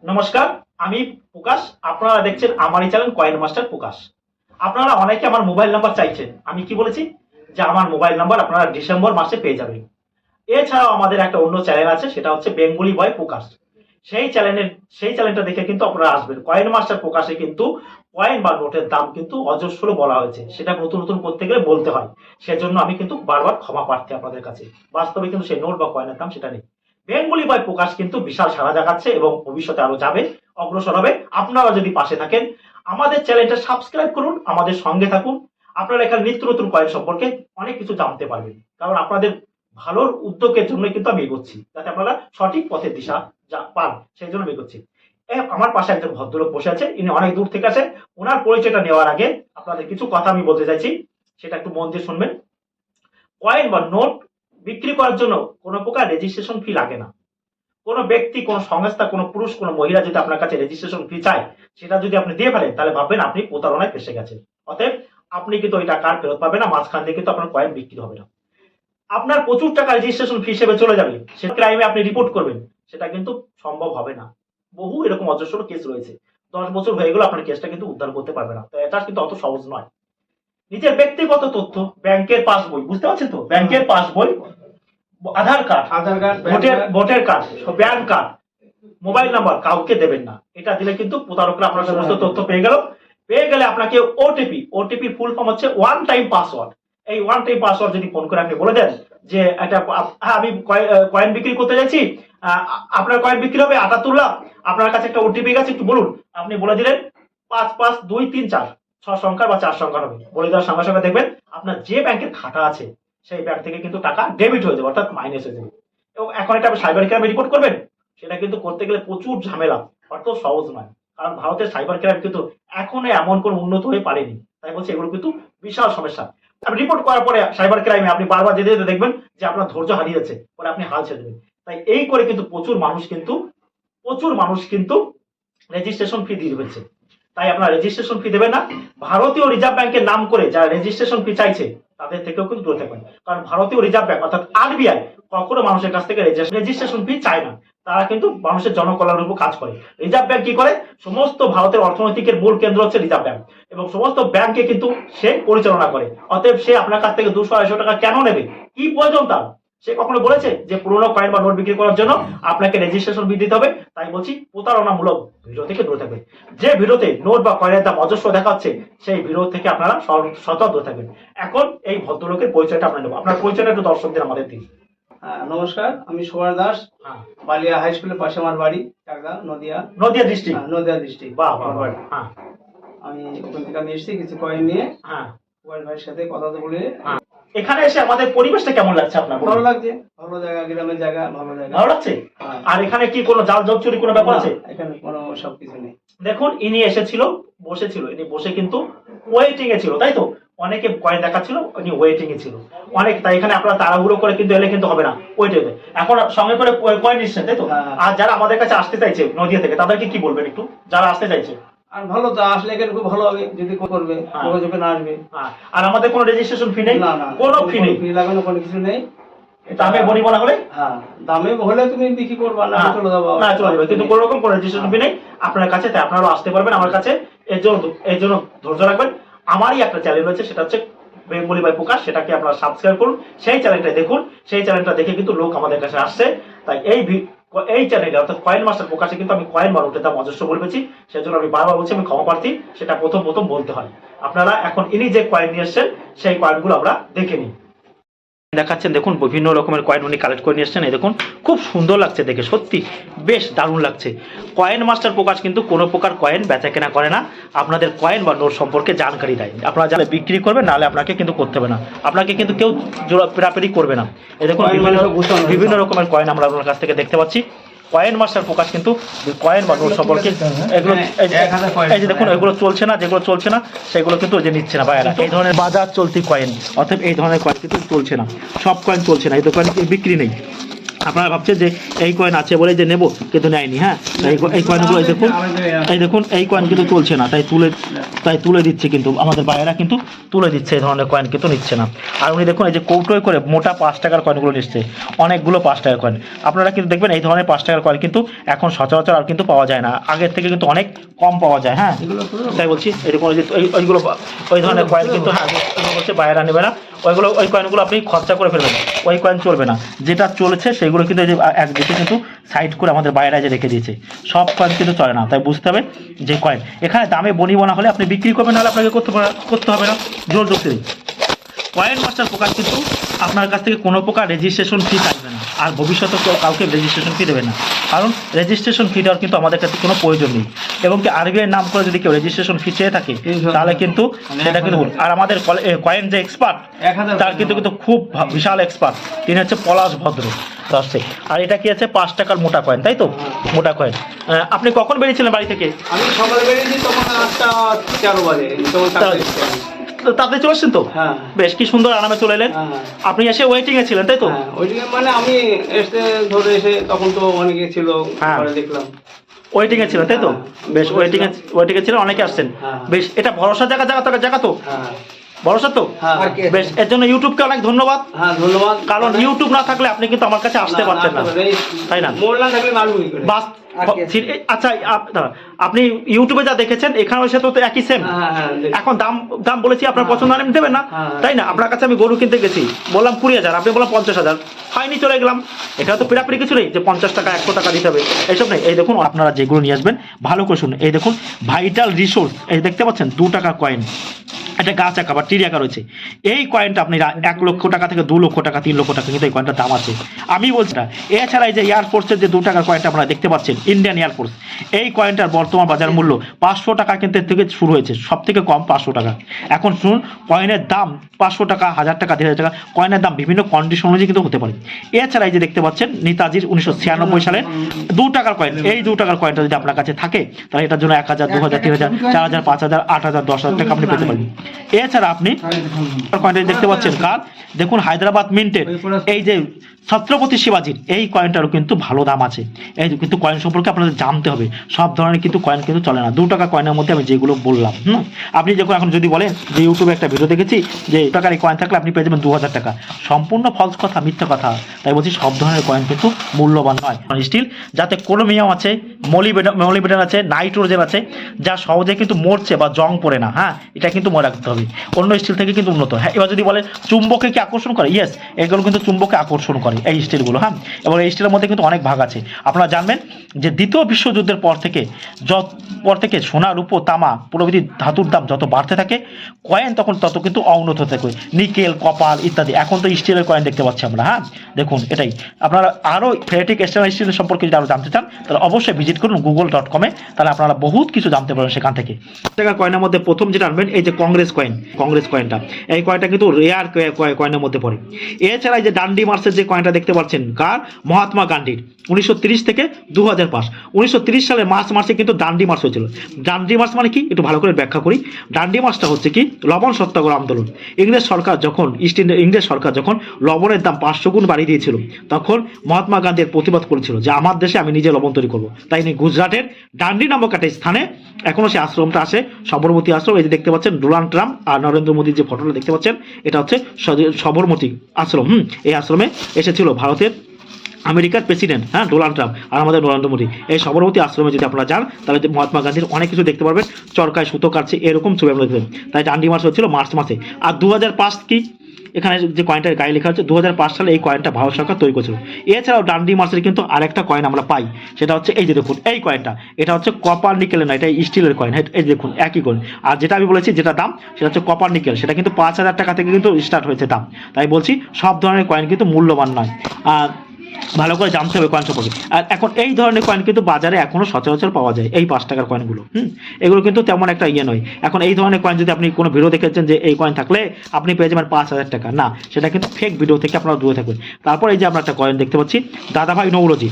নমস্কার, আমি প্রকাশ। আপনারা দেখছেন আমারই চ্যানেল কয়েন মাস্টার প্রকাশ। আপনারা অনেকে আমার মোবাইল নাম্বার চাইছেন। আমি কি বলেছি যে আমার মোবাইল নাম্বার আপনারা ডিসেম্বর মাসে পেয়ে যাবেন। এছাড়াও আমাদের একটা অন্য চ্যানেল আছে, সেটা হচ্ছে বেঙ্গলি বয় প্রকাশ। সেই চ্যানেলটা দেখে কিন্তু আপনারা আসবেন। কয়েন মাস্টার প্রকাশে কিন্তু কয়েন বা নোটের দাম কিন্তু অজস্র বলা হয়েছে, সেটা নতুন নতুন করতে গেলে বলতে হয়। সেজন্য আমি কিন্তু বারবার ক্ষমা প্রার্থী আপনাদের কাছে। বাস্তবে কিন্তু সেই নোট বা কয়েনের দাম সেটা নেই। বেঙ্গলি বয় প্রকাশ কিন্তু বিশাল সাড়া জাগাচ্ছে এবং ভবিষ্যতে আরো যাবে, অগ্রসর হবে। আপনারা যদি পাশে থাকেন, আমাদের চ্যানেলটা সাবস্ক্রাইব করুন, আমাদের সঙ্গে থাকুন। আপনারা এখানে নিত্য নতুন কয়েন সম্পর্কে অনেক কিছু জানতে পারবেন, কারণ আপনাদের ভালোর উদ্যোগের জন্য কিন্তু আমি এগোচ্ছি, যাতে আপনারা সঠিক পথের দিশা পান, সেই জন্য আমি এগোচ্ছি। আমার পাশে একজন ভদ্রলোক বসে আছে, ইনি অনেক দূর থেকে আসেন। ওনার পরিচয়টা নেওয়ার আগে আপনাদের কিছু কথা আমি বলতে চাইছি, সেটা একটু মন দিয়ে শুনবেন। কয়েন বা নোট বিক্রি করার জন্য কোনো প্রকার রেজিস্ট্রেশন ফি লাগে না। কোনো ব্যক্তি, কোনো সংস্থা, কোনো পুরুষ, কোনো মহিলা যদি আপনার কাছে রেজিস্ট্রেশন ফি চায়, সেটা যদি আপনি দিয়ে ফেলেন, তাহলে ভাববেন আপনি প্রতারণায় ফেসে গেছেন। অতএব আপনি কিন্তু ওই টাকা আর ফেরত পাবেন না, মাঝখান থেকে কিন্তু আপনার কয়েন বিক্রি হবে না। আপনার প্রচুর টাকা রেজিস্ট্রেশন ফি হিসেবে চলে যাবে, সে ক্রাইমে আপনি রিপোর্ট করবেন, সেটা কিন্তু সম্ভব হবে না। বহু এরকম অজস্র কেস রয়েছে। 10 বছর হয়ে গেল, আপনার কেসটা কিন্তু উদ্ধার করতে পারবে না। তো এটা কিন্তু অত সহজ নয়। নিজের ব্যক্তিগত তথ্য, ব্যাংকের পাসবই, বুঝতে পারছেন তো, ব্যাংকের পাসবই, Aadhaar card, voter card, PAN card, mobile number কাউকে দেবেন না। এটা দিলে কিন্তু প্রতারকরা আপনার সমস্ত তথ্য পেয়ে গেলে আপনাকে ওটিপি ফুল ফর্ম হচ্ছে ওয়ান টাইম পাসওয়ার্ড। এই ওয়ান টাইম পাসওয়ার্ড যদি ফোন করে আপনি বলে দেন যে একটা আমি কয়েন বিক্রি করতে যাচ্ছি, আপনার কয়েন বিক্রি হবে 78 লাখ, আপনার কাছে একটা ওটিপি গেছে, একটু বলুন। আপনি বলে দিলেন 552334, 6 সংখ্যার বা 4 সংখ্যার হবে। বলে দেওয়ার সঙ্গে সঙ্গে দেখবেন আপনার যে ব্যাংকের খাতা আছে সেই ব্যাংক থেকে কিন্তু টাকা ডেবিট হয়ে যাবে, অর্থাৎ মাইনাস হয়ে যাবে। এবং এখন এটা সাইবার ক্রাইমে রিপোর্ট করবেন, সেটা কিন্তু করতে গেলে প্রচুর ঝামেলা, অত সহজ নয়। কারণ ভারতের সাইবার ক্রাইম কিন্তু এখনো এমন কোন উন্নত হয়ে পারেনি। তাই বলছি এগুলো কিন্তু বিশাল সমস্যা। আপনি রিপোর্ট করার পরে সাইবার ক্রাইমে আপনি বারবার যেতে যেতে দেখবেন যে আপনার ধৈর্য হারিয়ে যাচ্ছে, পরে আপনি হাল ছেড়ে দেবেন। তাই এই করে কিন্তু প্রচুর মানুষ কিন্তু রেজিস্ট্রেশন ফি দিয়ে ফেলছে। তাই আপনার রেজিস্ট্রেশন ফি দেবেন না। ভারতীয় রিজার্ভ ব্যাংকের নাম করে যারা রেজিস্ট্রেশন ফি চাইছে, তাদের থেকেও কিন্তু দূরে থাকবেন। কারণ ভারতীয় রিজার্ভ ব্যাংক অর্থাৎ আরবিআই কখনো মানুষের কাছ থেকে রেজিস্ট্রেশন ফি চায় না। তারা কিন্তু মানুষের জনকল্যাণের উপর কাজ করে। রিজার্ভ ব্যাংক কি করে? সমস্ত ভারতের অর্থনৈতিকের মূল কেন্দ্র হচ্ছে রিজার্ভ ব্যাংক, এবং সমস্ত ব্যাংকে কিন্তু সে পরিচালনা করে। অতএব সে আপনার কাছ থেকে 200-250 টাকা কেন নেবে? কি প্রয়োজন তার? সে কখনো বলেছে যে পুরোনো কয়েন বা নোট বিক্রি করার জন্য আপনাকে রেজিস্ট্রেশন ফি দিতে হবে? তাই বলছি প্রতারণামূলক ভিডিও থেকে দূরে থাকবেন। যে ভিডিওতে নোট বা কয়েনের দাম অজস্র দেখাচ্ছে, সেই ভিডিও থেকে আপনারা সতর্ক থাকবেন। এখন এই ভদ্রলোকের পরিচয়টা আমরা নেব। আপনার পরিচয়টা একটু দর্শকদের আমাদের দিন। নমস্কার, আমি সুভাষ দাস। বালিয়া হাই স্কুলের পাশে আমার বাড়ি, চাকদা, নদিয়া ডিস্ট্রিক্ট। নদিয়া ডিস্ট্রিক্ট। বাহ বাহ বাহ। হ্যাঁ, আমি ওখান থেকে আমি এসেছি কিছু কয়েন নিয়ে। হ্যাঁ, মোবাইল ভাইয়ের সাথে কথা বলে এখানে এসে আমাদের পরিবেশটা কেমন লাগছে আপনার? ভালো লাগছে। ভালো জায়গা, গ্রামের জায়গা, ভালো জায়গা। ভালো লাগছে। আর এখানে কি কোনো জাল চুরি কোনো ব্যাপার আছে? এখানে কোনো সব কিছু নেই। দেখুন, ইনি এসেছিল, বসেছিল, ইনি বসে কিন্তু ওয়েটিং এ ছিল, তাই তো? অনেকে কয়েন দেখাচ্ছিল, ইনি ওয়েটিং এ ছিল অনেক। তাই এখানে আপনারা তাড়াহুড়ো করে কিন্তু এলে কিন্তু হবে না, ওয়েট হবে। এখন সঙ্গে করে কয়েন নিচ্ছেন, তাই তো? আর যারা আমাদের কাছে আসতে চাইছে নদিয়া থেকে, তাদেরকে কি বলবেন একটু, যারা আসতে চাইছে? আর ভালো তো, আসলে এখানে খুব ভালো হবে যদি করবে, যোগাযোগে না আসবে। আর আমাদের কোনো রেজিস্ট্রেশন ফি নেই, কোনো ফি নেই, ফি লাগানো কোনো কিছু নেই। দামে বনি বলা হলে, দামে হলে তুমি বিক্রি করবা, না চলে যাবো, না চলে যাবে, কিন্তু কোনো রকম কোনো রেজিস্ট্রেশন ফি নেই আপনার কাছে। তাই আপনারাও আসতে পারবেন আমার কাছে। এর জন্য ধৈর্য রাখবেন। আমারই একটা চ্যানেল রয়েছে, সেটা হচ্ছে বেঙ্গলি বয় প্রকাশ। সেটাকে আপনারা সাবস্ক্রাইব করুন, সেই চ্যানেলটা দেখুন। সেই চ্যানেলটা দেখে কিন্তু লোক আমাদের কাছে আসছে। তাই এই চ্যানেলে অর্থাৎ কয়েন মাস্টার প্রকাশে কিন্তু আমি কয়েন বা নোটের দাম অজস্র বলেছি। সেজন্য আমি বারবার বলছি, আমি ক্ষমা প্রার্থী। সেটা প্রথম বলতে হয়। আপনারা এখন ইনি যে কয়েন নিয়ে এসছেন, সেই কয়েনগুলো আমরা দেখে নিই। দেখাচ্ছেন, দেখুন বিভিন্ন রকমের কয়েন উনি কালেক্ট করে নিয়ে এসছেন। এই দেখুন, খুব সুন্দর লাগছে দেখে, সত্যি বেশ দারুণ লাগছে। কয়েন মাস্টার প্রকাশ কিন্তু কোনো প্রকার কয়েন বেচা কেনা করে না, আপনাদের কয়েন বা নোট সম্পর্কে জানকারি দেয়। আপনারা যারা বিক্রি করবেন, নাহলে আপনাকে কিন্তু করতে হবে না, আপনাকে কিন্তু কেউ পেরাপেরি করবে না। এই দেখুন, বিভিন্ন রকমের কয়েন আমরা আপনার কাছ থেকে দেখতে পাচ্ছি। কয়েন মাস্টার প্রকাশ কিন্তু কয়েন বা নোট সম্পর্কে এগুলো, এই যে দেখুন, এগুলো চলছে না, যেগুলো চলছে না সেগুলো কিন্তু যে নিচ্ছে না ভাইয়েরা। এই ধরনের বাজার চলতি কয়েন, অর্থাৎ এই ধরনের কয়েন কিন্তু চলছে না, সব কয়েন চলছে না, এই দোকানে বিক্রি নেই। আপনারা ভাবছেন যে এই কয়েন আছে বলে যে নেব, কিন্তু নেয়নি। হ্যাঁ, এই কয়েনগুলো এই দেখুন এই কয়েন কিন্তু চলছে না, তাই তুলে দিচ্ছে, কিন্তু আমাদের বাইরেরা কিন্তু তুলে দিচ্ছে, এই ধরনের কয়েন কিন্তু নিচ্ছে না। আর উনি দেখুন এই যে কৌটোয় করে মোটা 5 টাকার কয়েনগুলো নিচ্ছে, অনেকগুলো 5 টাকার কয়েন। আপনারা কিন্তু দেখবেন এই ধরনের 5 টাকার কয়েন কিন্তু এখন সচরাচর আর কিন্তু পাওয়া যায় না, আগের থেকে কিন্তু অনেক কম পাওয়া যায়। হ্যাঁ, তাই বলছি এরকম ওইগুলো ওই ধরনের কয়েন কিন্তু, হ্যাঁ বলছে বাইরেরা নেবে না, ওই কয়েনগুলো আপনি খরচা করে ফেলবেন, ওই কয়েন চলবে না। যেটা চলেছে সেগুলো কিন্তু এই যে একদিকে কিন্তু সাইড করে আমাদের বাইরে যে রেখে দিয়েছে, সব কয়েন কিন্তু চলে না। তাই বুঝতে হবে যে কয়েন এখানে দামে বনিবো না হলে আপনি বিক্রি করবেন, নাহলে আপনাকে করতে হবে না জোর জোর। কয়েন মাস্টার প্রকাশ কিন্তু আপনার কাছ থেকে কোনো প্রকার রেজিস্ট্রেশন ফি চাইবে না, আর ভবিষ্যতে কাউকে রেজিস্ট্রেশন ফি দেবে না, কারণ রেজিস্ট্রেশন ফি দেওয়ার কিন্তু আমাদের কাছে কোনো প্রয়োজন নেই। এবং কি আরবিআই নাম করে যদি কেউ রেজিস্ট্রেশন ফি চেয়ে থাকে তাহলে কিন্তু সেটা কিন্তু ভুল। আর আমাদের কয়েন যে এক্সপার্ট, তার কিন্তু খুব বিশাল এক্সপার্ট, তিনি হচ্ছে পলাশ ভদ্র আসছে। আর এটা কি আছে 5 টাকার মোটা কয়েন, তাই তো মোটা কয়েন। আপনি কখন বেরিয়েছিলেন বাড়ি থেকে? আমি সকালে বেরিয়েছি, তখন 8:13 বাজে। তাতে চলে আসছেন তো? হ্যাঁ, বেশ, কি সুন্দর আরামে চলে এলেন। আপনি এসে ওয়েটিং এ ছিলেন, তাই তো? ওইদিকে মানে আমি এসে তখন তো অনেকে ছিল, দেখলাম ওয়েটিং এ ছিলেন, তাই তো? বেশ, ওয়েটিং এ ছিলেন, অনেকে আসছেন। বেশ, এটা ভরসা জায়গা তো, ভরসা তো। বেশ, এর জন্য ইউটিউবকে অনেক ধন্যবাদ। ধন্যবাদ, কারণ ইউটিউব না থাকলে আপনি কিন্তু আমার কাছে আসতে পারতেন না, তাই না? বাস আচ্ছা, আপনি ইউটিউবে যা দেখেছেন এখানেও সে তো একই সেম। এখন দাম বলেছি, আপনার পছন্দ আমি দেবেন না, তাই না? আপনার কাছে আমি গরু কিনতে গেছি, বললাম 20,000, আপনি বললাম 50,000, হয়নি, চলে গেলাম। এটা তো পিড়াপিড়ি কিছু নেই যে 50 টাকা 100 টাকা দিতে হবে, এইসব নেই। এই দেখুন আপনারা যেগুলো নিয়ে আসবেন ভালো করে শুনুন। এই দেখুন ভাইটাল রিসোর্স, এই দেখতে পাচ্ছেন 2 টাকার কয়েন, এটা গাছ আঁকা বা টিরি আঁকা রয়েছে। এই কয়েনটা আপনি 1 লক্ষ টাকা থেকে 2 লক্ষ টাকা 3 লক্ষ টাকা কিন্তু এই কয়েনটার দাম আছে, আমি বলছি না। এছাড়া এই যে এয়ারফোর্সের যে 2 টাকার কয়েনটা আপনারা দেখতে পাচ্ছেন, ইন্ডিয়ান এয়ারফোর্স, এই কয়েনটার বর্তমান বাজার মূল্য 500 টাকা কিন্তু এর থেকে শুরু হয়েছে, সব থেকে কম 500 টাকা। এখন শুনুন, কয়েনের দাম 500 টাকা, 1000 টাকা, 1500 টাকা, কয়েনের দাম বিভিন্ন কন্ডিশন অনুযায়ী কিন্তু হতে পারে। এছাড়া এই যে দেখতে পাচ্ছেন নেতাজির 1996 সালে 2 টাকার কয়েন, এই 2 টাকার কয়েনটা যদি আপনার কাছে থাকে তাহলে এটার জন্য 1000, 2000, 3000, 4000, 5000, 8000, 10,000 টাকা আপনি পেতে পারেন। এছাড়া আপনি কয়েনটা দেখতে পাচ্ছেন কার, দেখুন হায়দ্রাবাদ মিন্টের এই যে ছত্রপতি শিবাজির, এই কয়েনটারও কিন্তু ভালো দাম আছে। এই কিন্তু কয়েন সম্পর্কে আপনাদের জানতে হবে, সব ধরনের কিন্তু কয়েন কিন্তু চলে না। 2 টাকা কয়েনের মধ্যে আমি যেগুলো বললাম, আপনি যখন এখন যদি বলেন যে ইউটিউবে একটা ভিডিও দেখেছি যে 2 টাকার এই কয়েন থাকলে আপনি পেয়ে যাবেন 2000 টাকা, সম্পূর্ণ ফলস কথা, মিথ্যা কথা। তাই বলছি সব ধরনের কয়েন কিন্তু মূল্যবান নয়। স্টিল যাতে ক্রোমিয়াম আছে, মলিবেডন আছে, নাইট্রোজেন আছে, যা সহজে কিন্তু মরছে বা জং পড়ে না। হ্যাঁ, এটা কিন্তু মনে রাখতে হবে, অন্য স্টিল থেকে কিন্তু উন্নত। হ্যাঁ, এবার যদি বলেন চুম্বকে কি আকর্ষণ করে, ইয়েস, এগুলো কিন্তু চুম্বকে আকর্ষণ করে এই স্টিলগুলো। হ্যাঁ, এবং এই স্টিলের মধ্যে কিন্তু অনেক ভাগ আছে। আপনারা জানবেন যে দ্বিতীয় বিশ্বযুদ্ধের পর থেকে সোনা, রূপো, তামা প্রভৃতি ধাতুর দাম যত বাড়তে থাকে, কয়েন তখন তত কিন্তু অউন্নত হতে থাকে, নিকেল, কপার ইত্যাদি। এখন তো স্টিলের কয়েন দেখতে পাচ্ছি আমরা। হ্যাঁ, দেখুন এটাই। আপনারা আরও ফেরেটিক স্টেনলেস স্টিল সম্পর্কে যদি আরও জানতে চান তাহলে অবশ্যই ভিজিট করুন google.com-এ, তাহলে আপনারা বহুত কিছু জানতে পারবেন সেখান থেকে। টাকার কয়েনের মধ্যে প্রথম যেটা আনবেন এই যে কংগ্রেস কয়েনটা, এই কয়েনটা কিন্তু রেয়ার কয়েনের মধ্যে পড়ে। এছাড়া এই যে ডান্ডি মার্চের যে কয়েনটা দেখতে পাচ্ছেন, কার? মহাত্মা গান্ধীর, 1930 থেকে 2005। 1930 সালে মার্চে কিন্তু ডান্ডি মার্চ হয়েছিল। ডান্ডি মার্চ মানে কি একটু ভালো করে ব্যাখ্যা করি। ডান্ডি মার্চটা হচ্ছে কি লবণ সত্যাগ্রহ আন্দোলন। ইংরেজ সরকার যখন লবণের দাম 500 গুণ বাড়িয়ে দিয়েছিল, তখন মহাত্মা গান্ধীর প্রতিবাদ করেছিল যে আমার দেশে আমি নিজে লবণ তৈরি করবো। তাই গুজরাটের ডান্ডি নামক একটা স্থানে এখনো সেই আশ্রমটা আছে, সবরমতী আশ্রম। এই যে দেখতে পাচ্ছেন ডোনাল্ড ট্রাম্প আর নরেন্দ্র মোদীর যে ফটোটা দেখতে পাচ্ছেন, এটা হচ্ছে সবরমতী আশ্রম। এই আশ্রমে এসেছিল ভারতের আমেরিকার প্রেসিডেন্ট, হ্যাঁ, ডোনাল্ড ট্রাম্প আর আমাদের নরেন্দ্র মোদী। এই সবরমতী আশ্রমে যদি আপনারা যান তাহলে মহাত্মা গান্ধীর অনেক কিছু দেখতে পারবেন, চরকায় সুতো কাটছে এরকম ছবি আপনারা দেখবেন। তাই ডান্ডি মার্চ হচ্ছিল মার্চ মাসে। আর 2005 কি এখানে যে কয়েনটার গায়ে লেখা হচ্ছে 2005 সালে এই কয়েনটা ভারত সরকার তৈরি করেছিল। এছাড়াও ডান্ডি মার্চের কিন্তু আরেকটা কয়েন আমরা পাই, সেটা হচ্ছে এই যে দেখুন এই কয়েনটা, এটা হচ্ছে কপার নিকেলের না, এটা স্টিলের কয়েন। এই দেখুন একই কয়েন। আর যেটা আমি বলেছি যেটা দাম সেটা হচ্ছে কপার নিকেল, সেটা কিন্তু 5,000 টাকা থেকে কিন্তু স্টার্ট হয়েছে দাম। তাই বলছি সব ধরনের কয়েন কিন্তু মূল্যবান নয়, ভালো করে জানতে হবে কয়েন সম্পর্কে। আর এখন এই ধরনের কয়েন কিন্তু বাজারে এখনো সচরাচর পাওয়া যায়, এই 5 টাকার কয়েনগুলো। এগুলো কিন্তু তেমন একটা ইয়ে নয়। এখন এই ধরনের কয়েন যদি আপনি কোনো ভিডিও দেখেছেন যে এই কয়েন থাকলে আপনি পেয়ে যাবেন 5,000 টাকা, না, সেটা কিন্তু ফেক ভিডিও থেকে আপনারা দূরে থাকবেন। তারপর এই যে আমরা একটা কয়েন দেখতে পাচ্ছি দাদাভাই নৌরোজি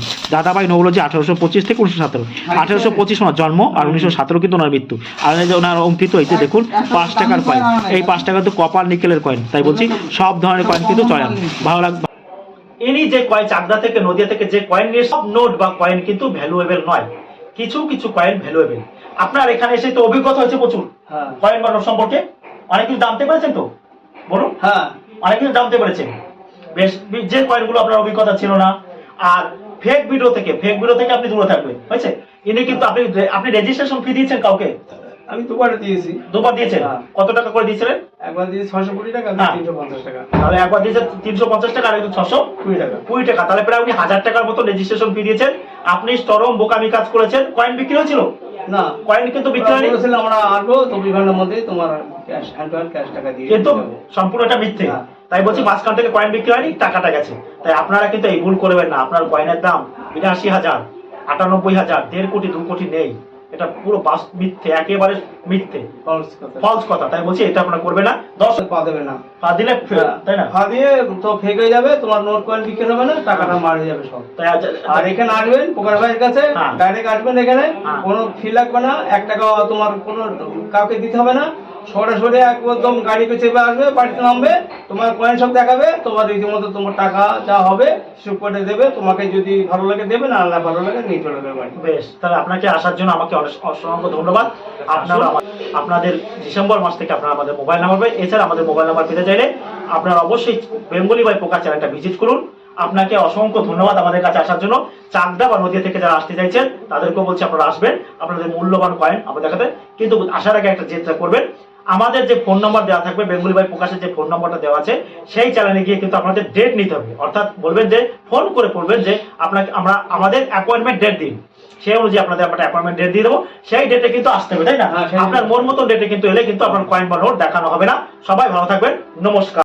1825 থেকে 1917। 1825 ওনার জন্ম আর 1917 কিন্তু ওনার মৃত্যু। আর এই যে ওনার অঙ্কিত এই যে দেখুন 5 টাকার কয়েন, এই 5 টাকা তো কপার নিকেলের কয়েন। তাই বলছি সব ধরনের কয়েন কিন্তু চলে। ভালো লাগবে। ইনি যে কয়েন চাকদা থেকে নদিয়া থেকে যে কয়েন নিয়ে সব নোট বা কয়েন কিন্তু ভ্যালুয়েবল নয়, কিছু কিছু কয়েন ভ্যালুয়েবল। আপনার এখানে এসে তো অভিজ্ঞতা হয়েছে প্রচুর হ্যাঁ কয়েন বা নোট সম্পর্কে, অনেক কিছু জানতে পেরেছেন তো, বলুন। হ্যাঁ অনেক কিছু জানতে পেরেছেন, বেশ। যে কয়েনগুলো আপনার অভিজ্ঞতা ছিল না, আর ফেক ভিডিও থেকে আপনি দূরে থাকবেন, হয়েছে। ইনি কিন্তু আপনি রেজিস্ট্রেশন ফি দিয়েছেন কাউকে? আমি দুবার দিয়েছি। দুবার দিয়েছেন? হ্যাঁ। কত টাকা করে দিয়েছিলেন? একবার দিয়েছি 620 টাকা, হ্যাঁ। 350 টাকা। তাহলে একবার দিয়েছেন 350 টাকা, আর একটু 20 টাকা। 620 টাকা, তাহলে প্রায় উনি 1000 টাকার মতো রেজিস্ট্রেশন ফি দিয়েছেন। আপনি চরম বোকামি কাজ করেছেন। কয়েন বিক্রি হয়েছিল? না, কয়েন কিন্তু বিক্রি হয়নি, বলেছিল আমরা আসবো 24 ঘন্টার মধ্যে তোমার cash hand to hand cash টাকা দিয়ে কিন্তু যাবো। সম্পূর্ণ এটা মিথ্যে। হ্যাঁ। তাই বলছি মাঝখান থেকে কয়েন বিক্রি হয়নি, টাকাটা গেছে। তাই আপনারা কিন্তু এই ভুল করবেন না। আপনার কয়েনের দাম 82,000, 98,000, 1.5 কোটি, 2 কোটি নেই। এটা পুরো মিথ্যে, একেবারে মিথ্যে, False কথা। ফলস কথা। তাই বলছি এটা আপনারা করবে না। 10 পা দেবে না। পা দিলে তাই না? পা দিয়ে তো ফেক হয়ে যাবে, তোমার নোট কয়েন বিক্রি হবে না, টাকাটা মারা যাবে সব। তাই আর এখানে আসবেন পোকার ভাইয়ের কাছে, হ্যাঁ। ডাইরেক্ট আসবেন এখানে, হ্যাঁ। কোনো ফি লাগবে না, 1 টাকা তোমার কোনো কাউকে দিতে হবে না। সরাসরি একদম গাড়িতে চেপে আসবে, বাড়িতে নামবে, তোমার কয়েন সব দেখাবে, তোমার রীতিমতো তোমার টাকা যা হবে হিসেব করে দেবে। তোমাকে যদি ভালো লাগে দেবে, না না ভালো লাগে নিয়ে চলে যাবে বাড়ি। বেশ, তাহলে আপনাকে আসার জন্য আমাকে অসংখ্য ধন্যবাদ। আপনারা আপনাদের ডিসেম্বর মাস থেকে আপনারা আমাদের মোবাইল নাম্বার পাবেন। এছাড়া আমাদের মোবাইল নাম্বার পেতে চাইলে আপনারা অবশ্যই বেঙ্গলি বাই পোকা চ্যানেলটা ভিজিট করুন। আপনাকে অসংখ্য ধন্যবাদ আমাদের কাছে আসার জন্য। চাকদা বা নদিয়া থেকে যারা আসতে চাইছেন তাদেরকেও বলছি আপনারা আসবেন, আপনাদের মূল্যবান কয়েন আমরা দেখাতে। কিন্তু আসার আগে একটা চেষ্টা করবেন, আমাদের যে ফোন নাম্বার দেওয়া থাকবে, বেঙ্গলি বাই প্রকাশের যে ফোন নাম্বারটা দেওয়া আছে, সেই চ্যানেলে গিয়ে কিন্তু আপনাদের ডেট নিতে হবে। অর্থাৎ বলবেন যে, ফোন করে বলবেন যে আপনাকে আমাদের অ্যাপয়েন্টমেন্ট ডেট দিন, সেই অনুযায়ী আপনাদের আমরা অ্যাপয়েন্টমেন্ট ডেট দিয়ে দেবো। সেই ডেটে কিন্তু আসতে হবে, তাই না? হ্যাঁ, সেই আপনার মন মতন ডেটে কিন্তু এলে কিন্তু আপনার কয়েন বা নোট দেখানো হবে না। সবাই ভালো থাকবেন, নমস্কার।